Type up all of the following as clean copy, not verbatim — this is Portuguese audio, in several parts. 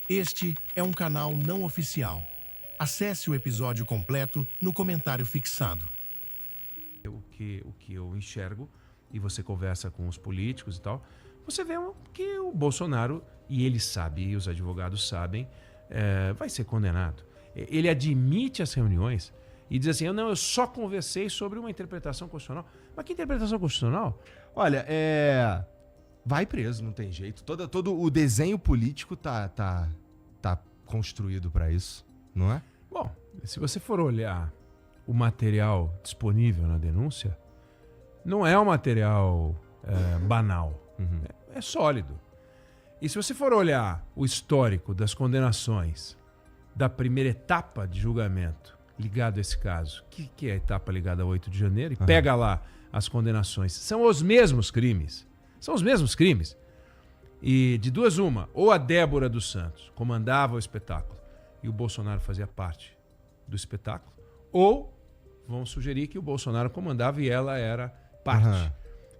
Este é um canal não oficial. Acesse o episódio completo no comentário fixado. O que eu enxergo, e você conversa com os políticos e tal, você vê que o Bolsonaro, e ele sabe, e os advogados sabem, vai ser condenado. Ele admite as reuniões e diz assim, eu só conversei sobre uma interpretação constitucional. Mas que interpretação constitucional? Olha, vai preso, não tem jeito. Todo o desenho político tá construído para isso, não é? Bom, se você for olhar o material disponível na denúncia, não é um material banal, é sólido. E se você for olhar o histórico das condenações da primeira etapa de julgamento ligado a esse caso, que é a etapa ligada a 8 de janeiro, e pega lá as condenações, são os mesmos crimes. São os mesmos crimes. E de duas uma, ou a Débora dos Santos comandava o espetáculo e o Bolsonaro fazia parte do espetáculo, ou vão sugerir que o Bolsonaro comandava e ela era parte.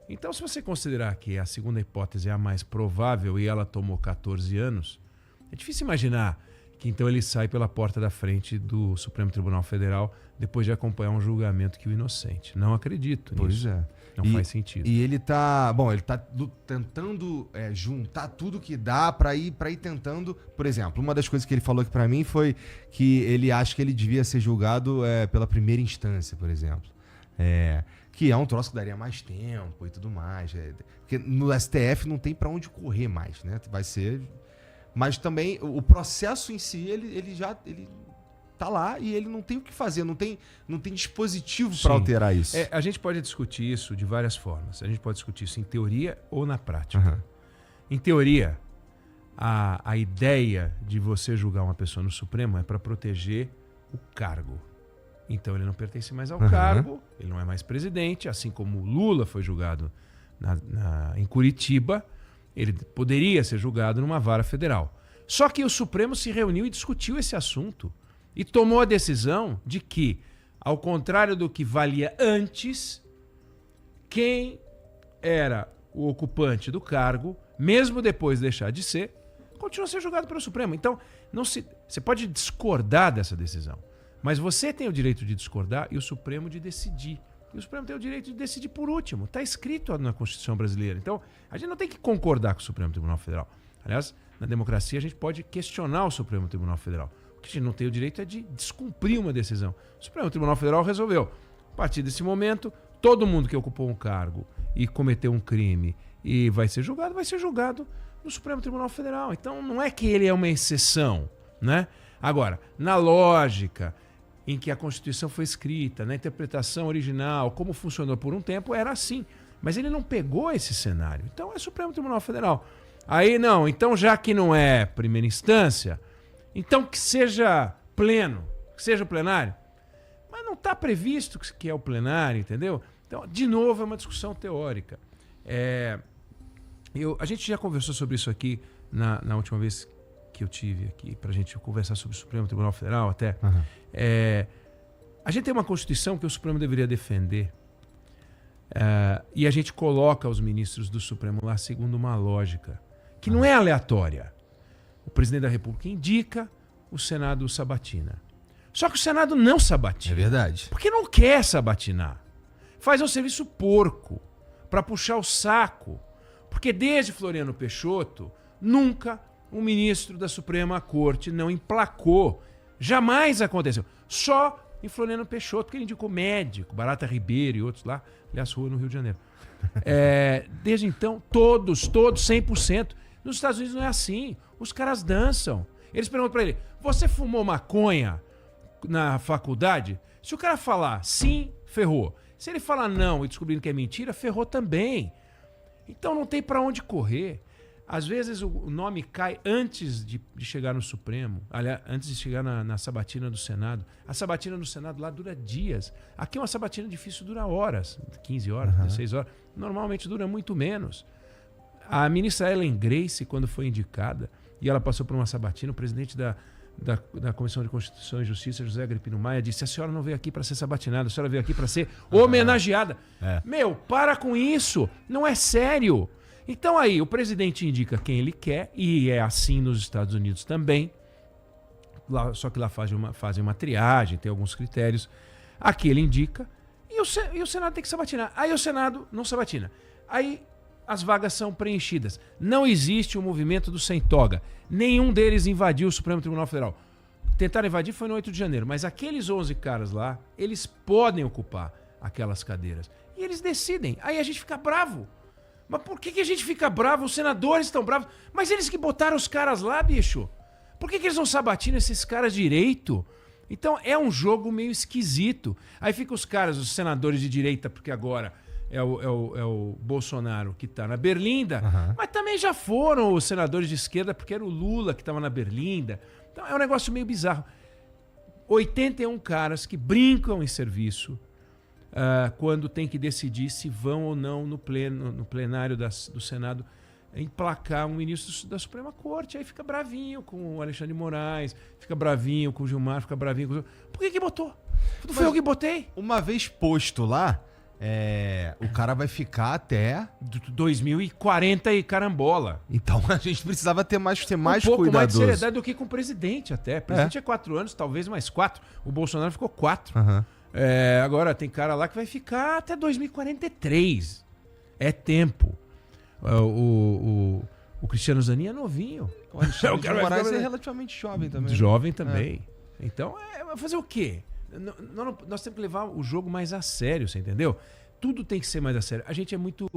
Então, se você considerar que a segunda hipótese é a mais provável e ela tomou 14 anos, é difícil imaginar que então ele sai pela porta da frente do Supremo Tribunal Federal depois de acompanhar um julgamento que o inocente. Não acredito nisso. Pois é. Não faz sentido. E ele tá tentando juntar tudo que dá pra ir tentando. Por exemplo, uma das coisas que ele falou aqui pra mim foi que ele acha que ele devia ser julgado pela primeira instância, por exemplo. Que é um troço que daria mais tempo e tudo mais. Porque no STF não tem pra onde correr mais, né? Vai ser... Mas também o processo em si, ele tá lá e ele não tem o que fazer, não tem dispositivo para alterar isso. A gente pode discutir isso de várias formas. A gente pode discutir isso em teoria ou na prática. Em teoria, a ideia de você julgar uma pessoa no Supremo é para proteger o cargo. Então ele não pertence mais ao cargo, ele não é mais presidente, assim como o Lula foi julgado em Curitiba, ele poderia ser julgado numa vara federal. Só que o Supremo se reuniu e discutiu esse assunto e tomou a decisão de que, ao contrário do que valia antes, quem era o ocupante do cargo, mesmo depois de deixar de ser, continua a ser julgado pelo Supremo. Então, você pode discordar dessa decisão, mas você tem o direito de discordar e o Supremo de decidir. E o Supremo tem o direito de decidir por último. Está escrito na Constituição brasileira. Então, a gente não tem que concordar com o Supremo Tribunal Federal. Aliás, na democracia, a gente pode questionar o Supremo Tribunal Federal. O que a gente não tem o direito é de descumprir uma decisão. O Supremo Tribunal Federal resolveu. A partir desse momento, todo mundo que ocupou um cargo e cometeu um crime e vai ser julgado no Supremo Tribunal Federal. Então, não é que ele é uma exceção, né? Agora, na lógica em que a Constituição foi escrita, na interpretação original, como funcionou por um tempo, era assim. Mas ele não pegou esse cenário. Então é Supremo Tribunal Federal. Aí não, então já que não é primeira instância, então que seja pleno, que seja o plenário. Mas não está previsto que é o plenário, entendeu? Então, de novo, é uma discussão teórica. A gente já conversou sobre isso aqui na última vez que eu tive aqui, para a gente conversar sobre o Supremo Tribunal Federal até. A gente tem uma Constituição que o Supremo deveria defender e a gente coloca os ministros do Supremo lá segundo uma lógica que não é aleatória. O presidente da República indica, o Senado sabatina. Só que o Senado não sabatina. É verdade. Porque não quer sabatinar. Faz um serviço porco para puxar o saco. Porque desde Floriano Peixoto, nunca um ministro da Suprema Corte não emplacou. Jamais aconteceu. Só em Floriano Peixoto, que ele indicou médico, Barata Ribeiro e outros lá, aliás, rua no Rio de Janeiro. Desde então, todos, 100%. Nos Estados Unidos não é assim. Os caras dançam. Eles perguntam para ele, você fumou maconha na faculdade? Se o cara falar sim, ferrou. Se ele falar não e descobrindo que é mentira, ferrou também. Então não tem para onde correr. Às vezes o nome cai antes de chegar no Supremo, aliás, antes de chegar na sabatina do Senado. A sabatina do Senado lá dura dias. Aqui uma sabatina difícil dura horas, 15 horas, 16 horas. Normalmente dura muito menos. A ministra Ellen Grace, quando foi indicada, e ela passou por uma sabatina, o presidente da Comissão de Constituição e Justiça, José Agripino Maia, disse, a senhora não veio aqui para ser sabatinada, a senhora veio aqui para ser homenageada. Meu, para com isso, não é sério. Então aí o presidente indica quem ele quer, e é assim nos Estados Unidos também. Lá, só que lá fazem uma triagem, tem alguns critérios. Aqui ele indica e o Senado tem que sabatinar. Aí o Senado não sabatina. Aí as vagas são preenchidas. Não existe o movimento do sem toga. Nenhum deles invadiu o Supremo Tribunal Federal. Tentaram invadir foi no 8 de janeiro, mas aqueles 11 caras lá, eles podem ocupar aquelas cadeiras. E eles decidem. Aí a gente fica bravo. Mas por que a gente fica bravo? Os senadores estão bravos. Mas eles que botaram os caras lá, bicho. Por que eles não sabatinam esses caras direito? Então é um jogo meio esquisito. Aí ficam os caras, os senadores de direita, porque agora é o Bolsonaro que está na Berlinda, mas também já foram os senadores de esquerda, porque era o Lula que estava na Berlinda. Então é um negócio meio bizarro. 81 caras que brincam em serviço quando tem que decidir se vão ou não no plenário do Senado emplacar um ministro da Suprema Corte. Aí fica bravinho com o Alexandre de Moraes, fica bravinho com o Gilmar, fica bravinho com o... Por que botou? Não foi eu que botei? Uma vez posto lá, o cara vai ficar até 2040 e carambola. Então a gente precisava ter mais um pouco cuidadoso. Mais de seriedade do que com o presidente até. O presidente é 4 anos, talvez mais 4. O Bolsonaro ficou 4. Agora tem cara lá que vai ficar até 2043. É tempo. O Cristiano Zanin é novinho. O Alexandre de Moraes é relativamente jovem também. Jovem também. Então, vai fazer o quê? Nós temos que levar o jogo mais a sério, você entendeu? Tudo tem que ser mais a sério. A gente é muito...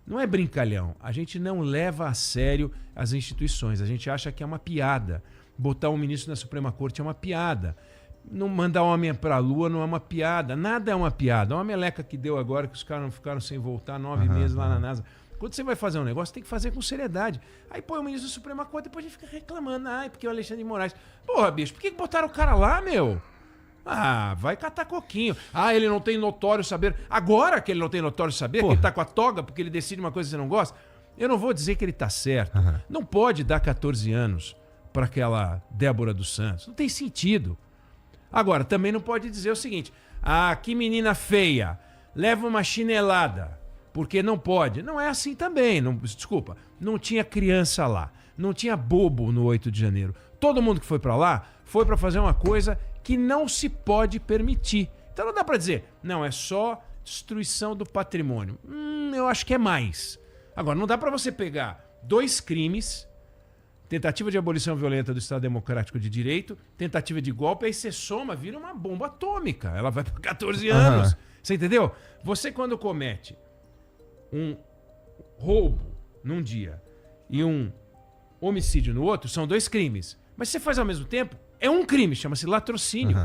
Não é brincalhão. A gente não leva a sério as instituições. A gente acha que é uma piada. Botar um ministro na Suprema Corte é uma piada. Não mandar homem pra Lua não é uma piada. Nada é uma piada. É uma meleca que deu agora, que os caras não ficaram sem voltar 9 meses lá na NASA. Quando você vai fazer um negócio, tem que fazer com seriedade. Aí põe o ministro da Suprema Corte, depois a gente fica reclamando. Porque o Alexandre de Moraes... Porra, bicho, por que botaram o cara lá, meu? Vai catar coquinho. Ele não tem notório saber. Agora que ele não tem notório saber, que ele tá com a toga porque ele decide uma coisa que você não gosta, eu não vou dizer que ele tá certo. Não pode dar 14 anos pra aquela Débora dos Santos. Não tem sentido. Agora, também não pode dizer o seguinte: que menina feia, leva uma chinelada, porque não pode. Não é assim também. Desculpa, não tinha criança lá. Não tinha bobo no 8 de janeiro. Todo mundo que foi pra lá foi pra fazer uma coisa que não se pode permitir. Então não dá pra dizer, não, é só destruição do patrimônio. Eu acho que é mais. Agora, não dá pra você pegar 2 crimes, tentativa de abolição violenta do Estado Democrático de Direito, tentativa de golpe, aí você soma, vira uma bomba atômica. Ela vai pra 14 anos. Você entendeu? Você, quando comete um roubo num dia e um homicídio no outro, são 2 crimes. Mas se você faz ao mesmo tempo, é um crime, chama-se latrocínio.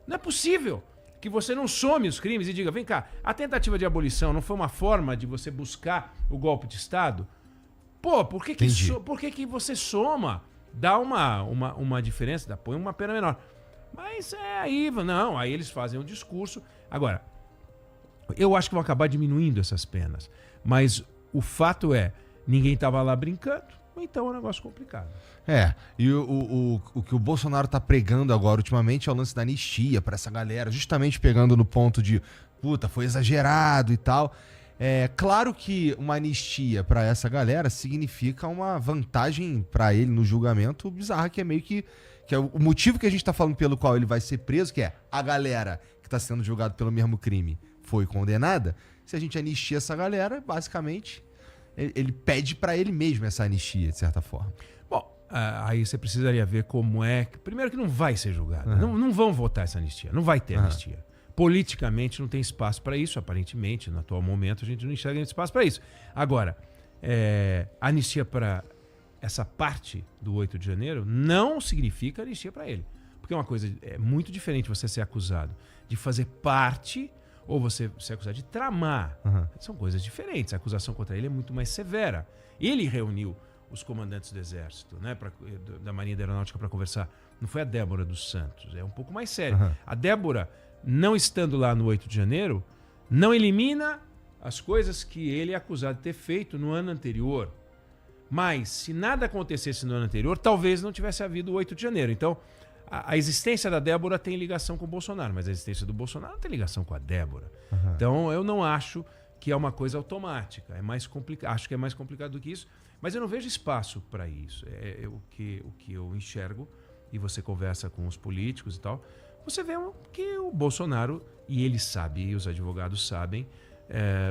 Não é possível que você não some os crimes e diga, vem cá, a tentativa de abolição não foi uma forma de você buscar o golpe de Estado? Por que que você soma? Dá uma diferença, põe uma pena menor. Mas aí eles fazem um discurso. Agora, eu acho que vão acabar diminuindo essas penas. Mas o fato é, ninguém estava lá brincando, então é um negócio complicado. E o que o Bolsonaro tá pregando agora ultimamente é o lance da anistia pra essa galera, justamente pegando no ponto de, foi exagerado e tal. Claro que uma anistia pra essa galera significa uma vantagem pra ele no julgamento bizarra, que é meio que é o motivo que a gente tá falando pelo qual ele vai ser preso, que é a galera que tá sendo julgada pelo mesmo crime foi condenada. Se a gente anistia essa galera, basicamente, ele pede pra ele mesmo essa anistia, de certa forma. Bom, aí você precisaria ver como é... Primeiro que não vai ser julgado. Não vão votar essa anistia. Não vai ter anistia. Politicamente não tem espaço para isso, aparentemente. No atual momento a gente não enxerga espaço para isso. Agora, anistia para essa parte do 8 de janeiro não significa anistia para ele. Porque é uma coisa muito diferente você ser acusado de fazer parte ou você ser acusado de tramar. São coisas diferentes. A acusação contra ele é muito mais severa. Ele reuniu os comandantes do Exército, da Marinha e da Aeronáutica para conversar. Não foi a Débora dos Santos. É um pouco mais sério. A Débora, não estando lá no 8 de janeiro, não elimina as coisas que ele é acusado de ter feito no ano anterior. Mas, se nada acontecesse no ano anterior, talvez não tivesse havido o 8 de janeiro. Então, a existência da Débora tem ligação com o Bolsonaro, mas a existência do Bolsonaro não tem ligação com a Débora. Então, eu não acho que é uma coisa automática. É mais complicado. Acho que é mais complicado do que isso. Mas eu não vejo espaço para isso. O que eu enxergo, e você conversa com os políticos e tal, você vê que o Bolsonaro, e ele sabe, e os advogados sabem,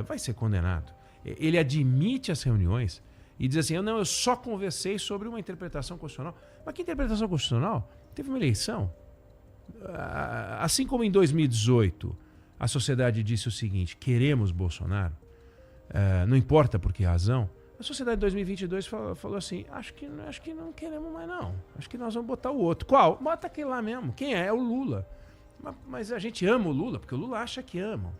vai ser condenado. Ele admite as reuniões e diz assim, eu só conversei sobre uma interpretação constitucional. Mas que interpretação constitucional? Teve uma eleição. Assim como em 2018, a sociedade disse o seguinte, queremos Bolsonaro, não importa por que razão, a sociedade de 2022 falou assim, acho que não queremos mais não, acho que nós vamos botar o outro. Qual? Bota aquele lá mesmo. Quem é? É o Lula. Mas a gente ama o Lula, porque o Lula acha que amam,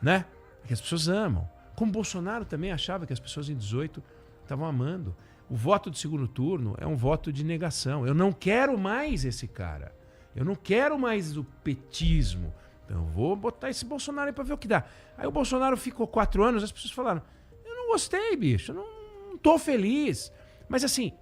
né? Que as pessoas amam. Como Bolsonaro também achava que as pessoas em 18 estavam amando. O voto de segundo turno é um voto de negação. Eu não quero mais esse cara. Eu não quero mais o petismo. Então eu vou botar esse Bolsonaro aí pra ver o que dá. Aí o Bolsonaro ficou 4 anos, as pessoas falaram, eu não gostei, bicho, eu não tô feliz. Mas assim,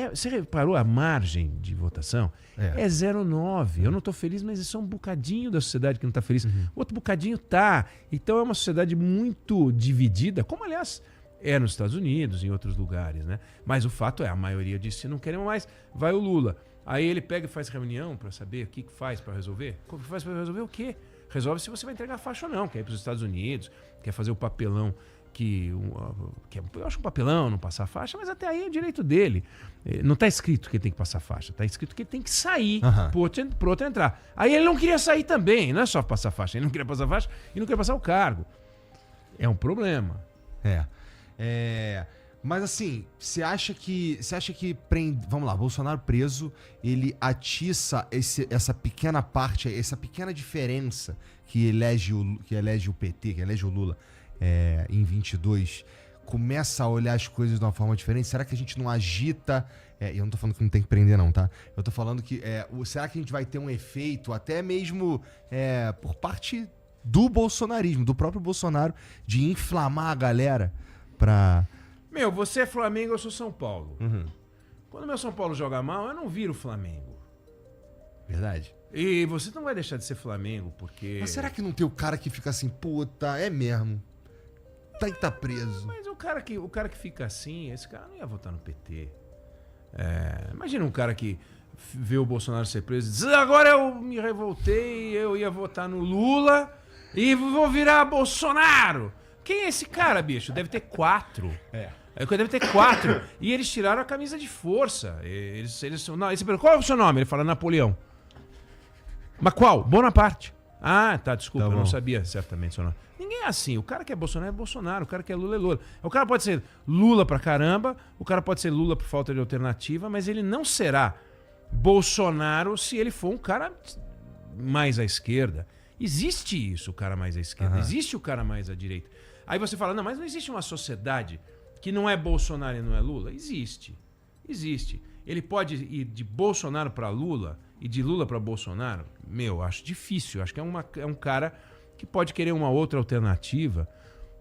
você reparou a margem de votação? É 0,9. Eu não tô feliz, mas isso é um bocadinho da sociedade que não tá feliz. Outro bocadinho tá. Então é uma sociedade muito dividida, como aliás é nos Estados Unidos, em outros lugares, né? Mas o fato é, a maioria disse, não queremos mais, vai o Lula. Aí ele pega e faz reunião para saber o que faz para resolver. Como faz para resolver o quê? Resolve se você vai entregar a faixa ou não. Quer ir para os Estados Unidos, quer fazer o papelão eu acho um papelão não passar a faixa, mas até aí é o direito dele. Não está escrito que ele tem que passar a faixa, está escrito que ele tem que sair pro outro entrar. Aí ele não queria sair também, não é só passar a faixa, ele não queria passar a faixa e não queria passar o cargo. É um problema. Mas assim, você acha que vamos lá, Bolsonaro preso, ele atiça essa pequena parte, essa pequena diferença que elege o PT, que elege o Lula em 22, começa a olhar as coisas de uma forma diferente? Será que a gente não agita? Eu não tô falando que não tem que prender não, tá? Eu tô falando que será que a gente vai ter um efeito até mesmo por parte do bolsonarismo, do próprio Bolsonaro, de inflamar a galera pra... Você é Flamengo, eu sou São Paulo. Quando o meu São Paulo joga mal, eu não viro Flamengo. Verdade. E você não vai deixar de ser Flamengo, porque... Mas será que não tem o cara que fica assim, puta, é mesmo? Tem que estar preso. Mas o cara que fica assim, esse cara não ia votar no PT. Imagina um cara que vê o Bolsonaro ser preso e diz, agora eu me revoltei, eu ia votar no Lula e vou virar Bolsonaro. Quem é esse cara, bicho? Deve ter 4. Deve ter 4. E eles tiraram a camisa de força. Qual é o seu nome? Ele fala Napoleão. Mas qual? Bonaparte. Ah, tá, desculpa, eu não sabia certamente o seu nome. Ninguém é assim. O cara que é Bolsonaro é Bolsonaro. O cara que é Lula é Lula. O cara pode ser Lula pra caramba, o cara pode ser Lula por falta de alternativa, mas ele não será Bolsonaro se ele for um cara mais à esquerda. Existe isso, o cara mais à esquerda. Existe o cara mais à direita. Aí você fala, não, mas não existe uma sociedade que não é Bolsonaro e não é Lula? Existe. Existe. Ele pode ir de Bolsonaro para Lula e de Lula para Bolsonaro? Acho difícil. Acho que é um cara que pode querer uma outra alternativa.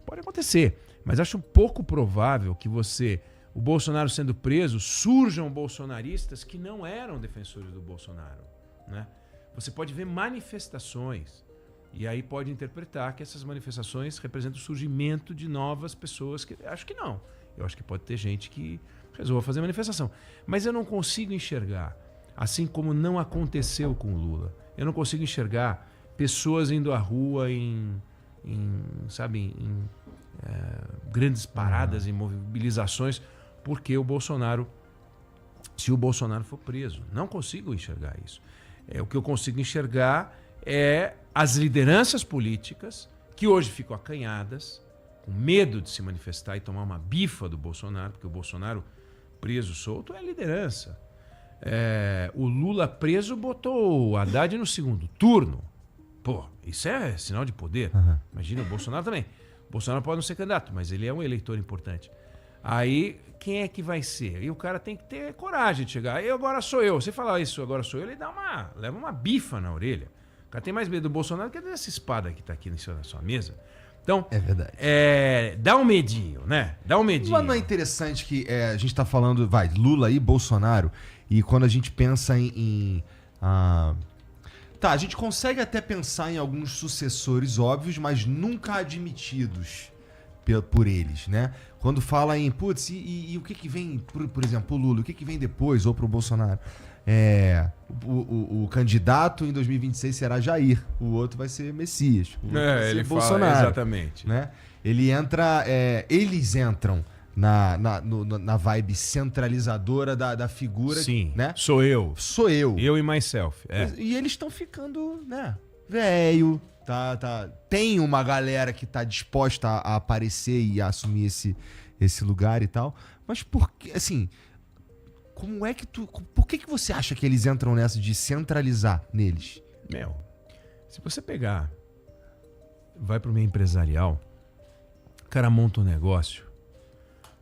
Pode acontecer. Mas acho pouco provável que o Bolsonaro sendo preso, surjam bolsonaristas que não eram defensores do Bolsonaro, né? Você pode ver manifestações. E aí pode interpretar que essas manifestações representam o surgimento de novas pessoas. Acho que não. Eu acho que pode ter gente que resolva fazer manifestação. Mas eu não consigo enxergar, assim como não aconteceu com o Lula, eu não consigo enxergar pessoas indo à rua em grandes paradas, em mobilizações, porque se o Bolsonaro for preso. Não consigo enxergar isso. O que eu consigo enxergar é as lideranças políticas que hoje ficam acanhadas, com medo de se manifestar e tomar uma bifa do Bolsonaro, porque o Bolsonaro preso, solto, é a liderança. O Lula preso botou o Haddad no segundo turno. Pô, isso é sinal de poder. Imagina, o Bolsonaro também. O Bolsonaro pode não ser candidato, mas ele é um eleitor importante. Aí, quem é que vai ser? E o cara tem que ter coragem de chegar. Agora sou eu. Você falar isso, agora sou eu, ele leva uma bifa na orelha. O cara tem mais medo do Bolsonaro que dessa espada que tá aqui na sua mesa. Então, é verdade. Dá um medinho, né? Dá um medinho. Mas não é interessante que a gente tá falando, Lula e Bolsonaro, e quando a gente pensa a gente consegue até pensar em alguns sucessores óbvios, mas nunca admitidos. por eles, né? Quando fala em, putz, e o que vem, por exemplo, o Lula, o que vem depois, ou pro Bolsonaro? O candidato em 2026 será Jair, o outro vai ser Messias, o outro vai ser ele Bolsonaro. fala, exatamente. Né? Eles entram na vibe centralizadora da figura. Sim, né? Sou eu. Eu e myself. E eles estão ficando, né? Velho. Tem uma galera que tá disposta a aparecer e a assumir esse lugar e tal. Mas por que, assim, como é que por que você acha que eles entram nessa de centralizar neles? Se você pegar, vai pro meio empresarial, o cara monta um negócio,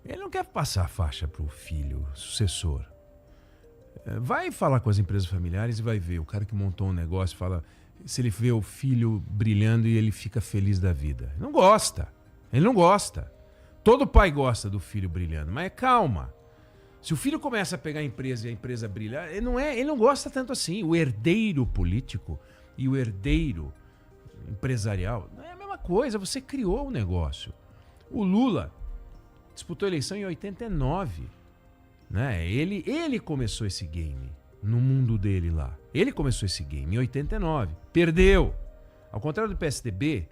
ele não quer passar a faixa pro filho, sucessor. Vai falar com as empresas familiares e vai ver. O cara que montou um negócio fala se ele vê o filho brilhando e ele fica feliz da vida. Ele não gosta. Todo pai gosta do filho brilhando, mas calma. Se o filho começa a pegar a empresa e a empresa brilhar, ele não gosta tanto assim. O herdeiro político e o herdeiro empresarial não é a mesma coisa. Você criou um negócio. O Lula disputou a eleição em 89. Né? Ele começou esse game no mundo dele lá. Ele começou esse game em 89. Perdeu. Ao contrário do PSDB,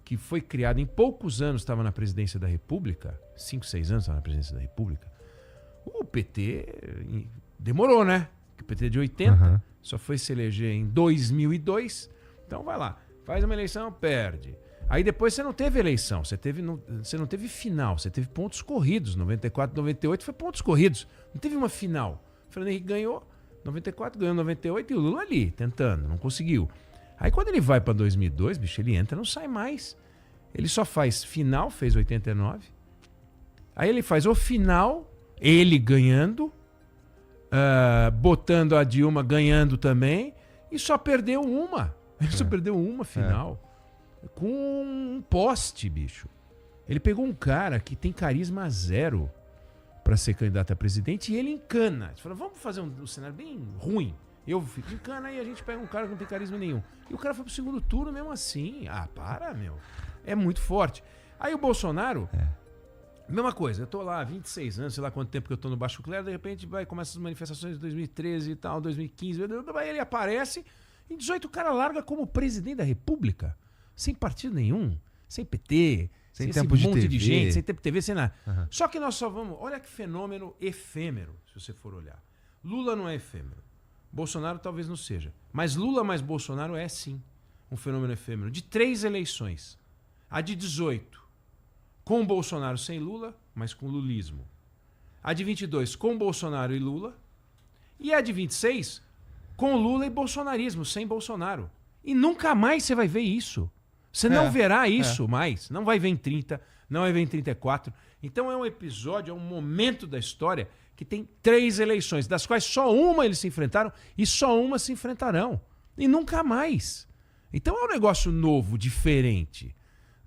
que foi criado em poucos anos, estava na presidência da República, 5, 6 anos estava na presidência da República, o PT demorou, né? O PT de 80 só foi se eleger em 2002. Então vai lá, faz uma eleição, perde. Aí depois você não teve eleição, você não teve final, você teve pontos corridos. 94, 98 foi pontos corridos. Não teve uma final. O Fernando Henrique ganhou 94, ganhou 98 e o Lula ali, tentando, não conseguiu. Aí quando ele vai para 2002, bicho, ele entra, não sai mais. Ele só faz final, fez 89. Aí ele faz o final, ele ganhando, botando a Dilma ganhando também, e só perdeu uma. Ele só perdeu uma final. Com um poste, bicho. Ele pegou um cara que tem carisma zero para ser candidato a presidente e ele encana. Ele falou, vamos fazer um cenário bem ruim. Eu fico encana e a gente pega um cara que não tem carisma nenhum. E o cara foi pro segundo turno mesmo assim. Ah, para, meu. É muito forte. Aí o Bolsonaro, mesma coisa. Eu tô lá há 26 anos, sei lá quanto tempo que eu tô no Baixo Clero, de repente começa as manifestações de 2013 e tal, 2015. Aí ele aparece, em 18 o cara larga como presidente da República. Sem partido nenhum, sem PT, sem tempo esse monte de de TV. gente, sem tempo de TV, sem nada. Só que nós só vamos... Olha que fenômeno efêmero, se você for olhar. Lula não é efêmero. Bolsonaro talvez não seja. Mas Lula mais Bolsonaro é sim um fenômeno efêmero. De 3 eleições. A de 18, com Bolsonaro sem Lula, mas com lulismo. A de 22, com Bolsonaro e Lula. E a de 26, com Lula e bolsonarismo, sem Bolsonaro. E nunca mais você vai ver isso. Você não verá isso mais. Não vai ver em 30, não vai ver em 34. Então é um episódio, é um momento da história que tem 3 eleições, das quais só uma eles se enfrentaram e só uma se enfrentarão. E nunca mais. Então é um negócio novo, diferente.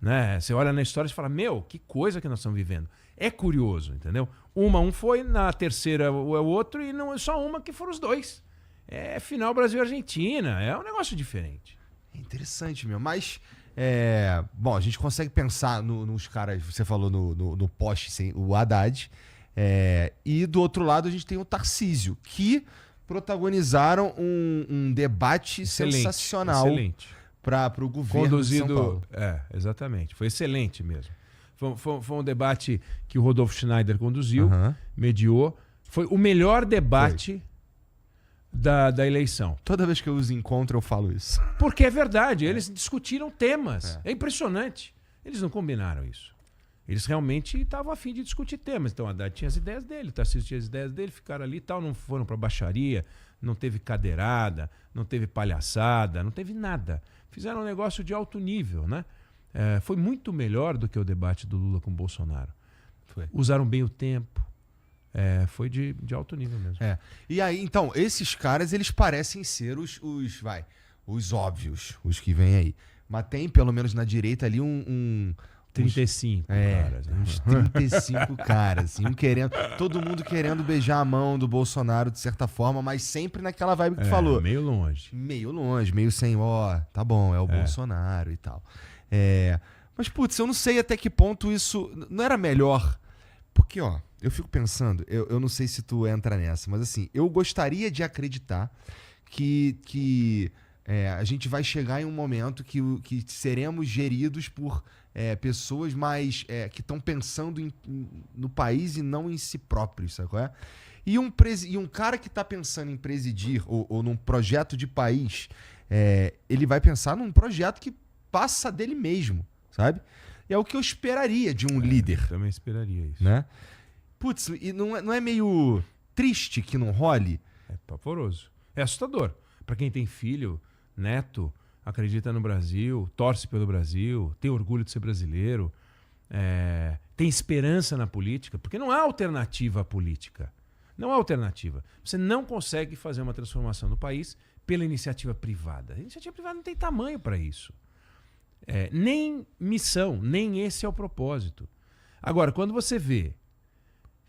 Né? Você olha na história e fala, meu, que coisa que nós estamos vivendo. É curioso, entendeu? Um foi, na terceira o outro e não é só uma que foram os dois. É final Brasil e Argentina. É um negócio diferente. É interessante, meu. Mas, bom, a gente consegue pensar nos caras, você falou no poste, o Haddad. E do outro lado a gente tem o Tarcísio, que protagonizaram um debate sensacional para o governo de São Paulo. Exatamente. Foi excelente mesmo. Foi um debate que o Rodolfo Schneider conduziu, mediou. Foi o melhor debate da eleição. Toda vez que eu os encontro, eu falo isso. Porque é verdade, eles discutiram temas. É impressionante. Eles não combinaram isso. Eles realmente estavam a fim de discutir temas. Então, Haddad tinha as ideias dele, Tarcísio tinha as ideias dele, ficaram ali e tal, não foram para baixaria, não teve cadeirada, não teve palhaçada, não teve nada. Fizeram um negócio de alto nível, né? Foi muito melhor do que o debate do Lula com o Bolsonaro. Usaram bem o tempo. Foi de alto nível mesmo. E aí, então, esses caras, eles parecem ser os óbvios, os que vêm aí. Mas tem, pelo menos na direita ali, 35 caras. Uns 35 caras. Assim, todo mundo querendo beijar a mão do Bolsonaro, de certa forma, mas sempre naquela vibe que tu falou. Meio longe. Meio sem, tá bom, é o Bolsonaro e tal. Mas, putz, eu não sei até que ponto isso não era melhor. Porque, ó, eu fico pensando, eu não sei se tu entra nessa, mas assim, eu gostaria de acreditar que a gente vai chegar em um momento que seremos geridos por pessoas mais que estão pensando no país e não em si próprios, sabe qual é? E um cara que está pensando em presidir ou num projeto de país, ele vai pensar num projeto que passa dele mesmo, sabe? É o que eu esperaria de um líder. Eu também esperaria isso. Né? Putz, e não é meio triste que não role? É pavoroso. É assustador. Para quem tem filho, neto, acredita no Brasil, torce pelo Brasil, tem orgulho de ser brasileiro, tem esperança na política, porque não há alternativa à política. Não há alternativa. Você não consegue fazer uma transformação no país pela iniciativa privada. A iniciativa privada não tem tamanho para isso. Nem missão, nem esse é o propósito. Agora, quando você vê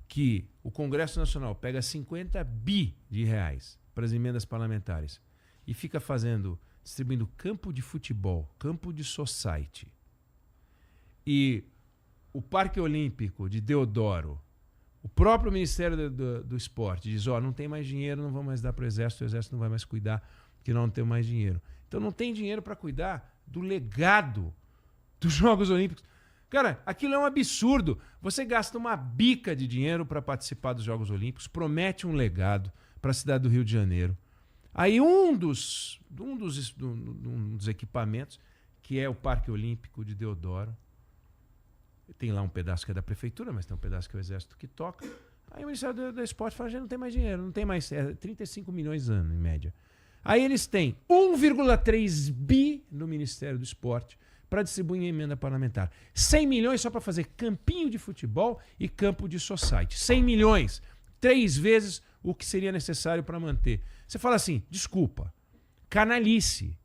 que o Congresso Nacional pega 50 bi de reais para as emendas parlamentares e fica distribuindo campo de futebol, campo de society, e o Parque Olímpico de Deodoro, o próprio Ministério do Esporte diz, não tem mais dinheiro, não vamos mais dar para o Exército não vai mais cuidar, porque nós não temos mais dinheiro. Então não tem dinheiro para cuidar do legado dos Jogos Olímpicos. Cara, aquilo é um absurdo. Você gasta uma bica de dinheiro para participar dos Jogos Olímpicos, promete um legado para a cidade do Rio de Janeiro. Aí um dos equipamentos, que é o Parque Olímpico de Deodoro, tem lá um pedaço que é da prefeitura, mas tem um pedaço que é o Exército que toca. Aí o Ministério do Esporte fala, já não tem mais dinheiro, não tem mais, 35 milhões ano, em média. Aí eles têm 1,3 bi no Ministério do Esporte para distribuir em emenda parlamentar. 100 milhões só para fazer campinho de futebol e campo de society. 100 milhões, 3 vezes o que seria necessário para manter. Você fala assim, desculpa, canalice,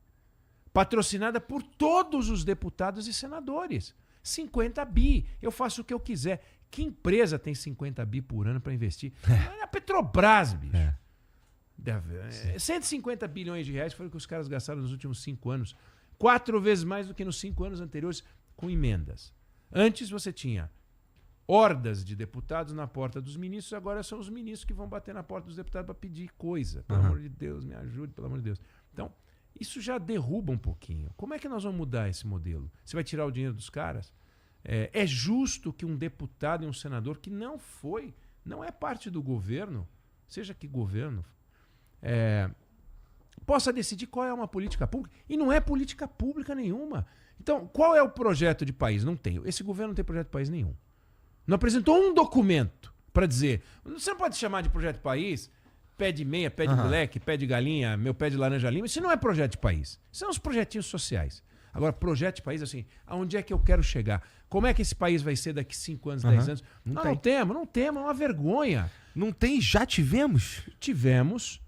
patrocinada por todos os deputados e senadores. 50 bi, eu faço o que eu quiser. Que empresa tem 50 bi por ano para investir? É a Petrobras, bicho. 150 bilhões de reais foi o que os caras gastaram nos últimos 5 anos. 4 vezes mais do que nos 5 anos anteriores com emendas. Antes você tinha hordas de deputados na porta dos ministros, agora são os ministros que vão bater na porta dos deputados para pedir coisa. Pelo amor de Deus, me ajude, pelo amor de Deus. Então, isso já derruba um pouquinho. Como é que nós vamos mudar esse modelo? Você vai tirar o dinheiro dos caras? É justo que um deputado e um senador que não é parte do governo, seja que governo, possa decidir qual é uma política pública. E não é política pública nenhuma. Então, qual é o projeto de país? Não tem. Esse governo não tem projeto de país nenhum. Não apresentou um documento para dizer. Você não pode chamar de projeto de país pé de meia, pé de moleque, pé de galinha, meu pé de laranja lima. Isso não é projeto de país. Isso são os projetinhos sociais. Agora, projeto de país, assim, aonde é que eu quero chegar? Como é que esse país vai ser daqui 5 anos, 10 anos? Não temos, é uma vergonha. Não tem, já tivemos? Tivemos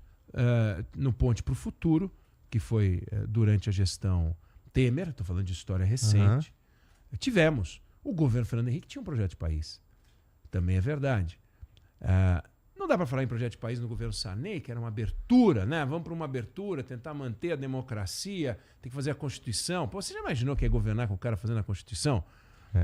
no Ponte para o Futuro, que foi durante a gestão Temer, estou falando de história recente. Tivemos. O governo Fernando Henrique tinha um projeto de país. Também é verdade. Não dá para falar em projeto de país no governo Sarney, que era uma abertura, né? Vamos para uma abertura, tentar manter a democracia, tem que fazer a Constituição. Pô, você já imaginou que é governar com o cara fazendo a Constituição?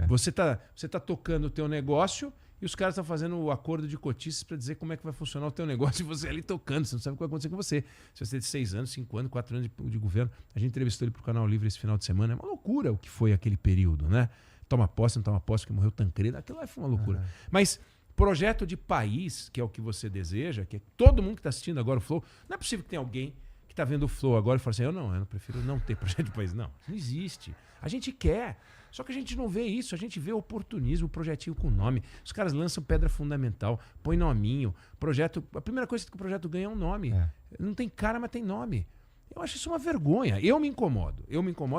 Você tá tocando o teu negócio e os caras estão fazendo o acordo de cotistas para dizer como é que vai funcionar o teu negócio e você ali tocando, você não sabe o que vai acontecer com você. Se você tem 6 anos, 5 anos, 4 anos de governo, a gente entrevistou ele para o Canal Livre esse final de semana, é uma loucura o que foi aquele período, né? Toma posse, não toma posse, que morreu Tancredo, aquilo lá foi uma loucura. Mas projeto de país, que é o que você deseja, que é todo mundo que está assistindo agora o Flow, não é possível que tenha alguém que está vendo o Flow agora e fala assim, eu não prefiro não ter projeto de país. Não existe. A gente quer, só que a gente não vê isso, a gente vê oportunismo, projetinho com nome. Os caras lançam pedra fundamental, põe nominho, projeto, a primeira coisa que o projeto ganha é um nome. Não tem cara, mas tem nome. Eu acho isso uma vergonha. Eu me incomodo,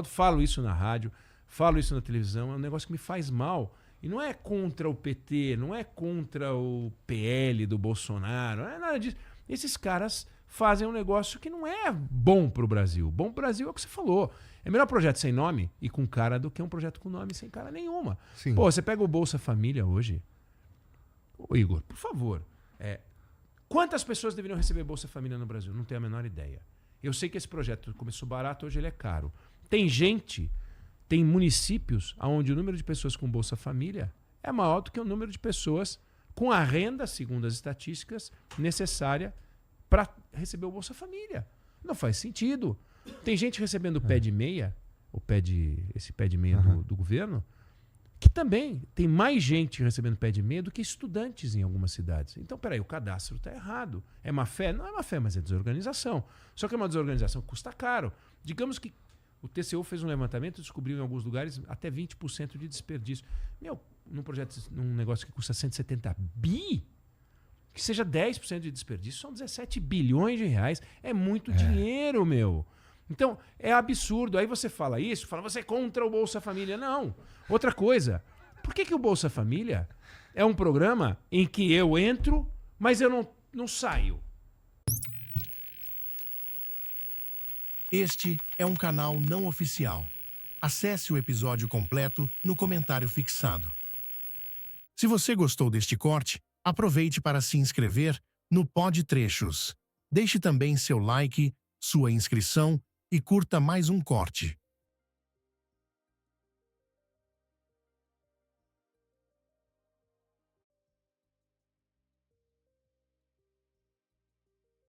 falo isso na rádio, falo isso na televisão, é um negócio que me faz mal. E não é contra o PT, não é contra o PL do Bolsonaro, não é nada disso. Esses caras fazem um negócio que não é bom pro Brasil. Bom pro Brasil é o que você falou. É melhor projeto sem nome e com cara do que um projeto com nome sem cara nenhuma. Sim. Pô, você pega o Bolsa Família hoje. Ô, Igor, por favor. Quantas pessoas deveriam receber Bolsa Família no Brasil? Não tenho a menor ideia. Eu sei que esse projeto começou barato, hoje ele é caro. Tem gente Tem municípios onde o número de pessoas com Bolsa Família é maior do que o número de pessoas com a renda, segundo as estatísticas, necessária para receber o Bolsa Família. Não faz sentido. Tem gente recebendo o pé de meia, esse pé de meia do governo, que também tem mais gente recebendo pé de meia do que estudantes em algumas cidades. Então, peraí, o cadastro está errado. É má fé? Não é má fé, mas é desorganização. Só que é uma desorganização que custa caro. Digamos que o TCU fez um levantamento e descobriu em alguns lugares até 20% de desperdício. Num negócio que custa 170 bi, que seja 10% de desperdício, são 17 bilhões de reais. É muito dinheiro, meu. Então, é absurdo. Aí você fala isso, você é contra o Bolsa Família. Não. Outra coisa, por que o Bolsa Família é um programa em que eu entro, mas eu não saio? Este é um canal não oficial. Acesse o episódio completo no comentário fixado. Se você gostou deste corte, aproveite para se inscrever no Pod Trechos. Deixe também seu like, sua inscrição e curta mais um corte.